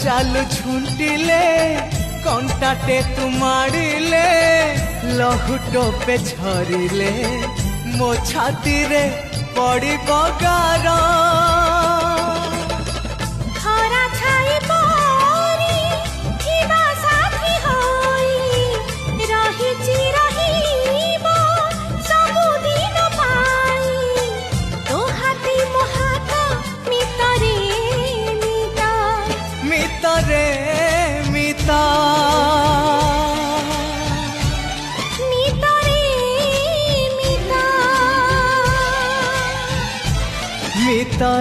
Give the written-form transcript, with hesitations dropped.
चालू झुंटिले कंटाटे तू मारिले लहुटो पे झरिले मो छाती रे पड़ी बगार खरा छाई परी जीवा साथी होई रहिची रहिबो सबुदिन पाई तो हाथी मो हाथ मितरे मिता मितरे मिता मिता